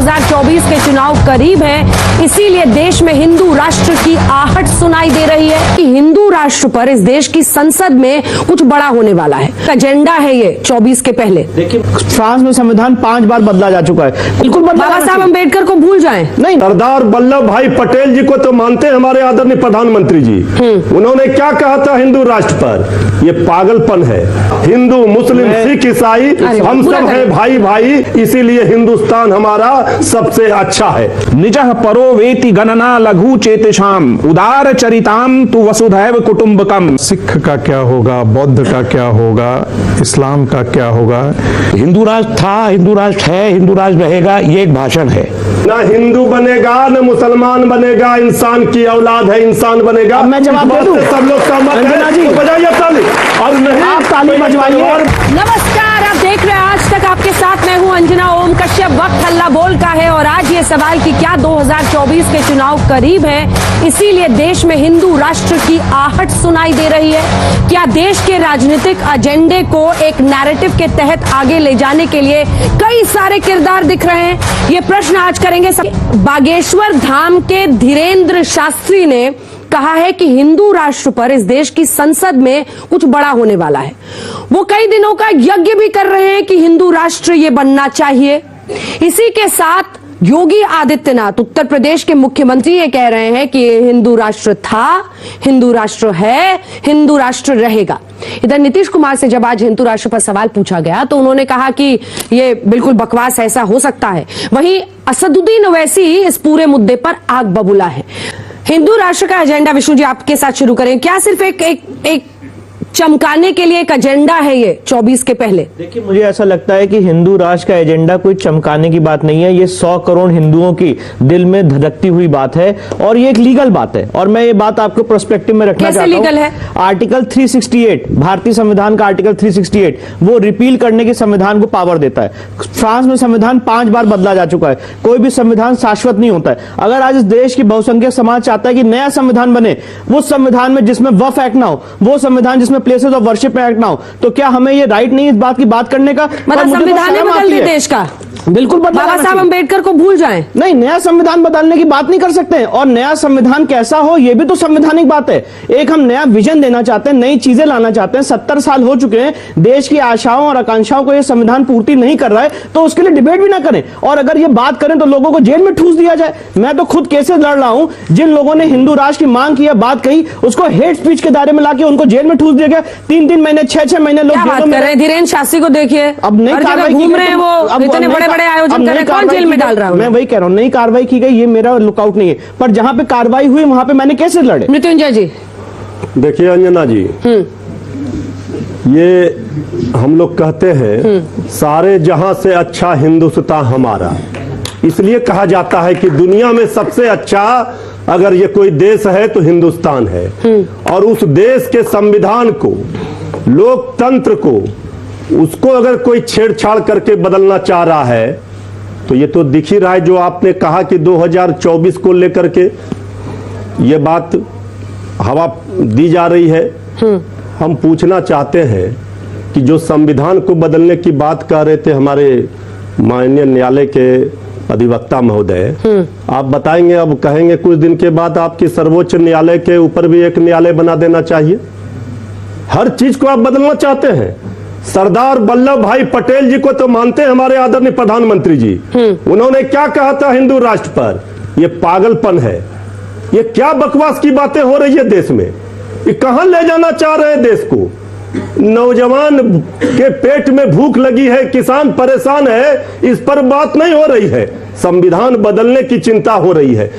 2024 के चुनाव करीब हैं, इसीलिए देश में हिंदू राष्ट्र की आहट सुनाई दे रही है कि हिंदू राष्ट्र पर इस देश की संसद में कुछ बड़ा होने वाला है। एजेंडा है ये 24 के पहले। देखिए, फ्रांस में संविधान 5 बार बदला जा चुका है। बिल्कुल बाबा साहब अम्बेडकर को भूल जाएं। नहीं, सरदार वल्लभ भाई पटेल जी को तो मानते हैं हमारे आदरणीय प्रधानमंत्री जी। उन्होंने क्या कहा था हिंदू राष्ट्र पर? ये पागलपन है। हिंदू मुस्लिम सिख ईसाई हम सब हैं भाई भाई, इसीलिए हिंदुस्तान हमारा सबसे अच्छा है। निजः परो वेति गणना लघु चेतशाम उदार चरिताम तु वसुधैव कुटुंबकम। सिख का क्या होगा, बौद्ध का क्या होगा, इस्लाम का क्या होगा? हिंदू राष्ट्र था, हिंदू राष्ट्र है, हिंदू राष्ट्र रहेगा, ये एक भाषण है। ना हिंदू बनेगा न मुसलमान बनेगा, इंसान की औलाद है, इंसान बनेगा। मैं जवाब दे दूं? सब लोग सहमत हैं तो बजाइए ताली। और नहीं आप ताली बजवाइए। नमस्कार, आप देख रहे हैं आज तक, आपके साथ मैं हूं अंजना ओम कश्यप। वक्त हल्ला बोल का है और आज ये सवाल कि क्या 2024 के चुनाव करीब हैं, इसीलिए देश में हिंदू राष्ट्र की आहट सुनाई दे रही है। क्या देश के राजनीतिक एजेंडे को एक नैरेटिव के तहत आगे ले जाने के लिए कई सारे किरदार दिख रहे हैं? ये प्रश्न आज करेंगे। बागेश्वर धाम के धीरेन्द्र शास्त्री ने कहा है कि हिंदू राष्ट्र पर इस देश की संसद में कुछ बड़ा होने वाला है। वो कई दिनों का यज्ञ भी कर रहे हैं कि हिंदू राष्ट्र ये बनना चाहिए। इसी के साथ योगी आदित्यनाथ उत्तर प्रदेश के मुख्यमंत्री ये कह रहे हैं कि हिंदू राष्ट्र था, हिंदू राष्ट्र है, हिंदू राष्ट्र रहेगा। इधर नीतीश कुमार से जब आज हिंदू राष्ट्र पर सवाल पूछा गया तो उन्होंने कहा कि ये बिल्कुल बकवास, ऐसा हो सकता है। वहीं असदुद्दीन ओवैसी इस पूरे मुद्दे पर आग बबूला है। हिंदू राष्ट्र का एजेंडा, विष्णु जी आपके साथ शुरू करें। क्या सिर्फ एक चमकाने के लिए एक एजेंडा है ये 24 के पहले? देखिए, मुझे ऐसा लगता है कि हिंदू राष्ट्र का एजेंडा कोई चमकाने की बात नहीं है। ये 100 करोड़ हिंदुओं की दिल में धड़कती हुई बात है और ये एक लीगल बात है। और मैं ये बात आपको पर्सपेक्टिव में रखना चाहता हूं। लीगल है? आर्टिकल 368 भारतीय संविधान का आर्टिकल 368 वो रिपील करने की संविधान को पावर देता है। फ्रांस में संविधान 5 बार बदला जा चुका है। कोई भी संविधान शाश्वत नहीं होता है। अगर आज इस देश की बहुसंख्यक समाज चाहता है कि नया संविधान बने, वो संविधान में जिसमें वफ एक्ट ना हो, वो संविधान जिसमें प्लेसेस ऑफ वर्शिप एक्ट ना हो, तो क्या हमें ये राइट नहीं इस बात की बात करने का? मतलब संविधान ही बदल दे देश का? बिल्कुल बाबा साहब अम्बेडकर को भूल जाएं। नहीं, नया संविधान बदलने की बात नहीं कर सकते हैं। और नया संविधान कैसा हो ये भी तो संवैधानिक बात है। एक हम नया विजन देना चाहते हैं, नई चीजें लाना चाहते हैं। 70 साल हो चुके हैं, देश की आशाओं और आकांक्षाओं को ये संविधान पूर्ति नहीं कर रहा है, तो उसके लिए डिबेट भी ना करें। और अगर ये बात करें तो लोगों को जेल में ठूस दिया जाए। मैं तो खुद केसेस लड़ रहा हूं, जिन लोगों ने हिंदू राष्ट्र की मांग की है, बात कही, उसको हेट स्पीच के दायरे में लाके उनको जेल में ठूस दिया गया। 3-3 महीने 6-6 महीने लोग जेलों में। धीरेन्द्र शास्त्री को देखिए, अब नई कार्रवाई घूम रहे हैं, वो इतने बड़े-बड़े आयोजन कर रहे हैं, कौन जेल में डाल रहा है? मैं वही कह रहा हूं, नई कार्रवाई की गई, ये मेरा लुकआउट नहीं है। पर जहां पे कार्रवाई हुई वहां पे मैंने केसेस लड़े। मृत्युंजय जी देखिए अंजना जी, ये हम लोग कहते हैं सारे जहां से अच्छा हिंदुस्तान हमारा। इसलिए कहा जाता है कि दुनिया में सबसे अच्छा अगर ये कोई देश है तो हिंदुस्तान है। और उस देश के संविधान को, लोकतंत्र को, उसको अगर कोई छेड़छाड़ करके बदलना चाह रहा है तो ये तो दिख ही रहा है। जो आपने कहा कि 2024 को लेकर के ये बात हवा दी जा रही है। हम पूछना चाहते हैं कि जो संविधान को बदलने की बात कर रहे थे हमारे माननीय न्यायालय के अधिवक्ता महोदय, आप बताएंगे, अब कहेंगे कुछ दिन के बाद आपकी सर्वोच्च न्यायालय के ऊपर भी एक न्यायालय बना देना चाहिए। हर चीज को आप बदलना चाहते हैं। सरदार वल्लभ भाई पटेल जी को तो मानते हैं हमारे आदरणीय प्रधानमंत्री जी। उन्होंने क्या कहा था हिंदू राष्ट्र पर? ये पागलपन है। ये क्या बकवास की बातें हो रही है देश में? ये कहां ले जाना चाह रहे हैं देश को? नौजवान के पेट में भूख लगी है, किसान परेशान है, इस पर बात नहीं हो रही है। संविधान बदलने की चिंता हो रही है।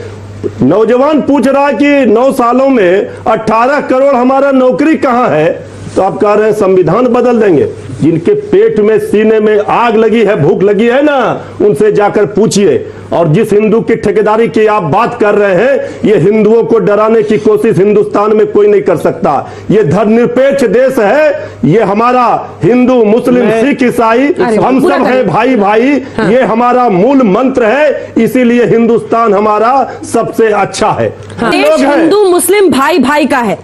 नौजवान पूछ रहा है कि 9 सालों में 18 करोड़ हमारा नौकरी कहां है, तो आप कह रहे हैं संविधान बदल देंगे। जिनके पेट में, सीने में आग लगी है, भूख लगी है ना, उनसे जाकर पूछिए। और जिस हिंदू की ठेकेदारी की आप बात कर रहे हैं, ये हिंदुओं को डराने की कोशिश हिंदुस्तान में कोई नहीं कर सकता। ये धर्मनिरपेक्ष देश है। ये हमारा हिंदू मुस्लिम सिख ईसाई हम सब हैं भाई भाई, ये हमारा मूल मंत्र है। इसीलिए हिंदुस्तान हमारा सबसे अच्छा है। देश हिंदू मुस्लिम भाई भाई का है।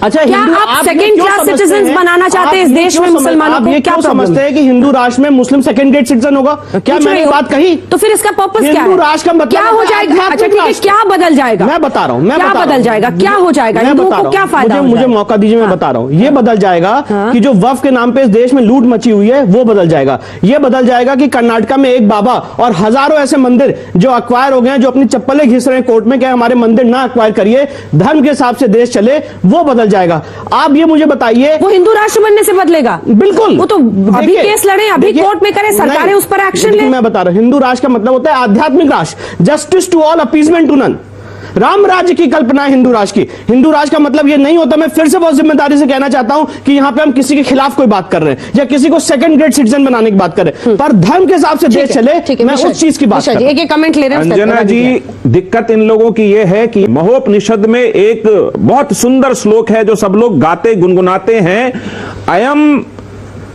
अच्छा, क्या हिंदू- आप ये सेकंड क्यों क्लास समझते सिटीजन हैं? बनाना चाहते आप हैं इस ये देश क्यों में समझ- मुसलमानों आप को? ये क्या क्यों प्रॉब्लम समझते है? हैं कि हिंदू राष्ट्र में मुस्लिम सेकंड ग्रेड सिटीजन होगा? क्या कुछ मैंने नहीं बात कही? तो फिर इसका पर्पस क्या हिंदू है? राष्ट्र का मतलब क्या हो होता है जाएगा? आध्यात्मिक अच्छा ठीक है, राष्ट्र। क्या बदल जाएगा? मैं बता रहा हूं, मैं क्या बता रहा बदल हूं। जाएगा? क्या हो जाएगा? मैं हिंदुओं बता को रहा क्या हूं। फायदा हो मुझे जाएगा? मौका दीजिए, मैं बता रहा हूं। ये बदल जाएगा कि जो वफ के नाम पे इस देश में लूट मची हुई है वो बदल जाएगा। ये बदल जाएगा कि कर्नाटका में एक बाबा और हजारों ऐसे मंदिर जो अक्वायर हो गए हैं, जो अपनी चप्पलें घिस रहे हैं कोर्ट में, क्या हमारे मंदिर ना अक्वायर करिए, धर्म के हिसाब से देश चले, वो बदल जाएगा। आप ये मुझे बताइए, वो हिंदू राष्ट्र बनने से बदलेगा? बिल्कुल। वो तो अभी देखिए, केस लड़े, अभी देखिए, कोर्ट में करें, सरकारें नहीं, उस पर एक्शन देखिए, लें। मैं बता रहा हूं, हिंदू राष्ट्र का मतलब होता है आध्यात्मिक राष्ट्र, justice to all, appeasement to none. Ram Rajya की कल्पना है हिंदू राष्ट्र की। हिंदू राष्ट्र का मतलब ये नहीं होता, मैं फिर से बहुत जिम्मेदारी से कहना चाहता हूं कि यहां पे हम किसी के खिलाफ कोई बात कर रहे हैं या किसी को सेकंड ग्रेड सिटीजन बनाने की बात कर रहे हैं, पर धर्म के हिसाब से देश चले, मैं उस चीज की बात कर रहा हूं। एक कमेंट ले रहे हैं अंजना जी, दिक्कत इन लोगों की यह है कि महोपनिषद में एक बहुत सुंदर श्लोक है जो सब लोग गाते गुनगुनाते हैं, अयम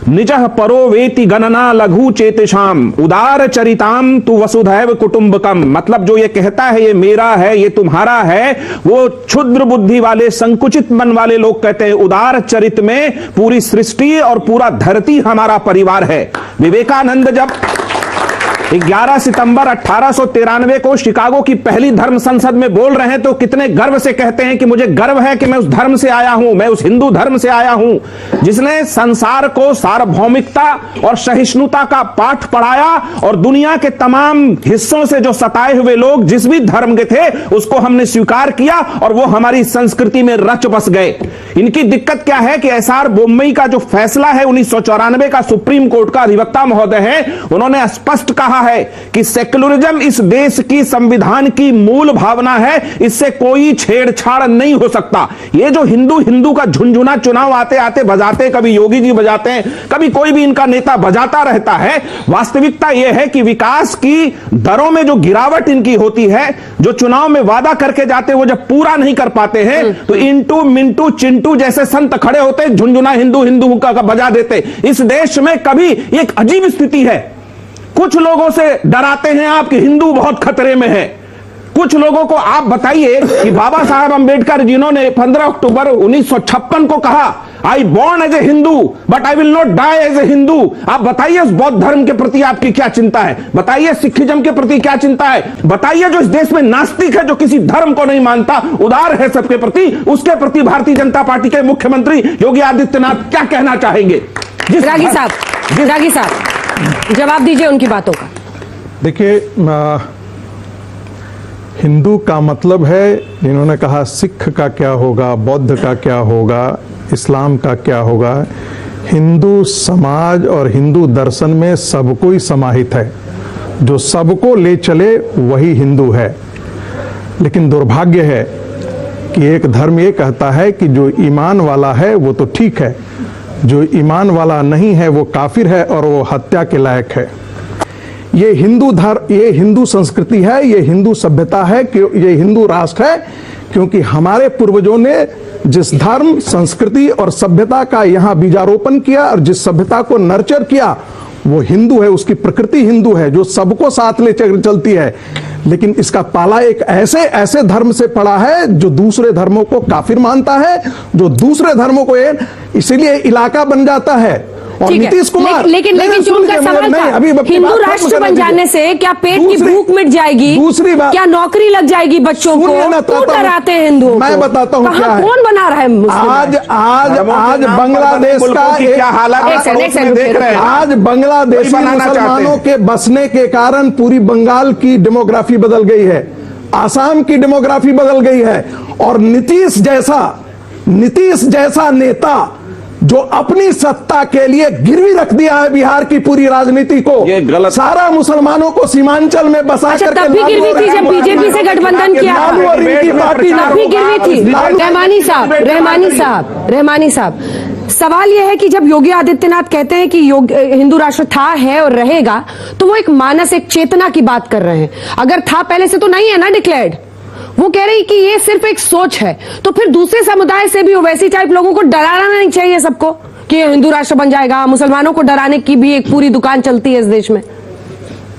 निजः परो वेति गणना लघु चेतशाम उदार चरिताम तु वसुधैव कुटुंबकम। मतलब जो ये कहता है ये मेरा है, ये तुम्हारा है, वो क्षुद्र बुद्धि वाले, संकुचित मन वाले लोग कहते हैं उदार चरित में पूरी सृष्टि और पूरा धरती हमारा परिवार है। विवेकानंद जब 11 सितंबर 1893 को शिकागो की पहली धर्म संसद में बोल रहे हैं तो कितने गर्व से कहते हैं कि मुझे गर्व है कि मैं उस धर्म से आया हूं, मैं उस हिंदू धर्म से आया हूं जिसने संसार को सार्वभौमिकता और सहिष्णुता का पाठ पढ़ाया और दुनिया के तमाम हिस्सों से जो सताए हुए लोग जिस भी धर्म के थे उसको हमने स्वीकार किया और वो हमारी संस्कृति में रच बस गए। इनकी दिक्कत क्या है कि एसआर बोम्मई का जो फैसला है 1994 का सुप्रीम कोर्ट का अधिवक्ता महोदय है, उन्होंने स्पष्ट कहा है कि सेक्युलरिज्म इस देश की संविधान की मूल भावना है, इससे कोई छेड़छाड़ नहीं हो सकता। ये जो हिंदू हिंदू का झुनझुना चुनाव आते आते बजाते, कभी योगी जी बजाते हैं, कभी कोई भी इनका नेता बजाता रहता है, वास्तविकता यह है कि विकास की दरों में जो गिरावट इनकी होती है, जो चुनाव में वादा करके जाते वो जब पूरा नहीं कर पाते हैं तो इंटू मिंटू चिंटू जैसे संत खड़े होते, झुनझुना हिंदू हिंदू का बजा देते। इस देश में कभी एक अजीब स्थिति है, कुछ लोगों से डराते हैं आप कि हिंदू बहुत खतरे में है। कुछ लोगों को आप बताइए कि बाबा साहब अंबेडकर जिन्होंने 15 अक्टूबर 1956 को कहा I born as a Hindu but I will not die as a Hindu, आप बताइए उस बौद्ध धर्म के प्रति आपकी क्या चिंता है? बताइए सिखिज्म के प्रति क्या चिंता है? बताइए जो इस देश में नास्तिक है, जो किसी धर्म को नहीं मानता, उदार है सबके प्रति, उसके प्रति भारतीय जनता पार्टी के मुख्यमंत्री योगी आदित्यनाथ क्या कहना चाहेंगे? रागी साहब जवाब दीजिए उनकी बातों का। देखिए, हिंदू का मतलब है, जिन्होंने कहा सिख का क्या होगा, बौद्ध का क्या होगा, इस्लाम का क्या होगा, हिंदू समाज और हिंदू दर्शन में सबको ही समाहित है। जो सबको ले चले वही हिंदू है। लेकिन दुर्भाग्य है कि एक धर्म ये कहता है कि जो ईमान वाला है वो तो ठीक है, जो ईमान वाला नहीं है वो काफिर है और वो हत्या के लायक है। ये हिंदू धर्म, ये हिंदू संस्कृति है, ये हिंदू सभ्यता है, कि ये हिंदू राष्ट्र है, क्योंकि हमारे पूर्वजों ने जिस धर्म, संस्कृति और सभ्यता का यहाँ बीजारोपण किया और जिस सभ्यता को नर्चर किया वो हिंदू है, उसकी प्रकृति हिंदू है जो सबको साथ ले चलती है। लेकिन इसका पाला एक ऐसे धर्म से पड़ा है जो दूसरे धर्मों को काफिर मानता है, जो दूसरे धर्मों को इसीलिए इलाका बन जाता है। और नीतीश कुमार लेकिन जो उनका सवाल था, हिंदू राष्ट्र बन जाने से क्या पेट की भूख मिट जाएगी? दूसरी बात, क्या नौकरी लग जाएगी बच्चों को? क्यों डराते हैं हिंदुओं को? मैं बताता हूँ क्या है। कौन बना रहा है? आज बांग्लादेश का क्या हालात देख रहे हैं। आज बांग्लादेशी मुसलमानों के बसने के कारण पूरी बंगाल की डेमोग्राफी बदल गई है, आसाम की डेमोग्राफी बदल गई है। और नीतीश जैसा नेता जो अपनी सत्ता के लिए गिरवी रख दिया है बिहार की पूरी राजनीति को, ये गलत, सारा मुसलमानों को सीमांचल में बसा करके तब भी गिरवी थी जब बीजेपी से गठबंधन किया था, तभी गिरवी थी। रहमानी साहब सवाल यह है कि जब योगी आदित्यनाथ कहते हैं कि हिंदू राष्ट्र था, है और रहेगा, तो वो एक मानस, एक चेतना की बात कर रहे हैं। अगर था पहले से तो नहीं है ना डिक्लेयर्ड, वो कह रही कि ये सिर्फ एक सोच है। तो फिर दूसरे समुदाय से भी वैसी टाइप लोगों को डराना नहीं चाहिए सबको कि ये हिंदू राष्ट्र बन जाएगा। मुसलमानों को डराने की भी एक पूरी दुकान चलती है इस देश में।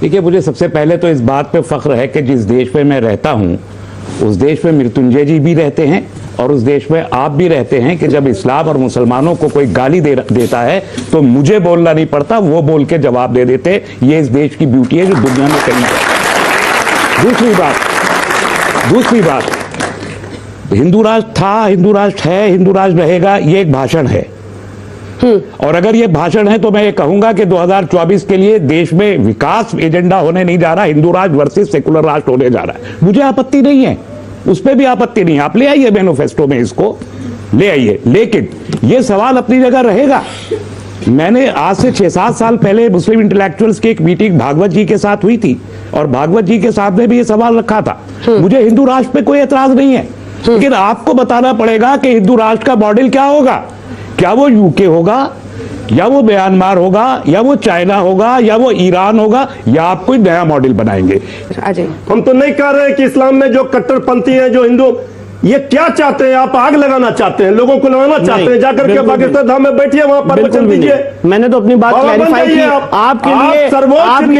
देखिए, मुझे सबसे पहले तो इस बात पे फख्र है कि जिस देश पे मैं रहता हूं उस देश में मृत्युंजय जी भी रहते हैं और उस देश में आप भी रहते हैं कि जब इस्लाम और मुसलमानों को कोई गाली देता है तो मुझे बोलना नहीं पड़ता, वो बोल के जवाब दे देते। ये इस देश की ब्यूटी है जो दुनिया में कहीं नहीं। दूसरी बात, हिंदू राष्ट्र था, हिंदू राष्ट्र है, हिंदू राष्ट्र रहेगा, ये एक भाषण है। और अगर ये भाषण है तो मैं ये कहूंगा कि 2024 के लिए देश में विकास एजेंडा होने नहीं जा रहा, हिंदू राष्ट्र वर्सेस सेकुलर राष्ट्र होने जा रहा है। मुझे आपत्ति नहीं है, उस पर भी आपत्ति नहीं, आप ले आइए मैनिफेस्टो में, इसको ले आइए, लेकिन ये सवाल अपनी जगह रहेगा। मैंने आज से 6-7 साल पहले मुस्लिम इंटेलेक्चुअल्स की एक मीटिंग भागवत जी के साथ हुई थी और भागवत जी के साथ में भी ये सवाल रखा था। मुझे हिंदू राष्ट्र पे कोई एतराज नहीं है, लेकिन आपको बताना पड़ेगा कि हिंदू राष्ट्र का मॉडल क्या होगा। क्या वो यूके होगा, या वो म्यांमार होगा, या वो चाइना होगा, या वो ईरान होगा, या आप कोई नया मॉडल बनाएंगे। अजय, हम तो नहीं कह रहे कि इस्लाम में जो कट्टरपंथी है, जो हिंदू, ये क्या चाहते हैं? आप आग लगाना चाहते हैं, लोगों को लगाना चाहते हैं, जाकर के पाकिस्तान धाम में बैठिए, वहां पर वचन दीजिए। मैंने तो अपनी बात क्लैरिफाई की। आपके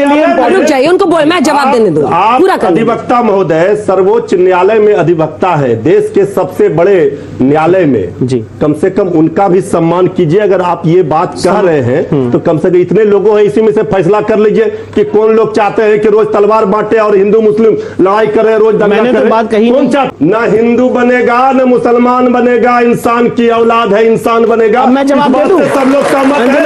लिए रुक जाइए, उनको बोल, मैं जवाब देने दूं, पूरा कर अधिवक्ता महोदय सर्वोच्च न्यायालय में अधिवक्ता है, देश के सबसे बड़े न्यायालय में जी, कम से कम उनका भी सम्मान कीजिए। अगर आप ये बात कह रहे हैं तो कम से कम इतने लोगों हैं, इसी में से फैसला कर लीजिए कि कौन लोग चाहते हैं कि रोज तलवार बांटे और हिंदू मुस्लिम लड़ाई करे, रोज दंगा करे। मैंने तो बात कही, कौन चाहता? ना हिंदू बनेगा, न मुसलमान बनेगा, इंसान की औलाद है, इंसान बनेगा। अब मैं जवाब दे दूं? सब लोग सहमत हैं।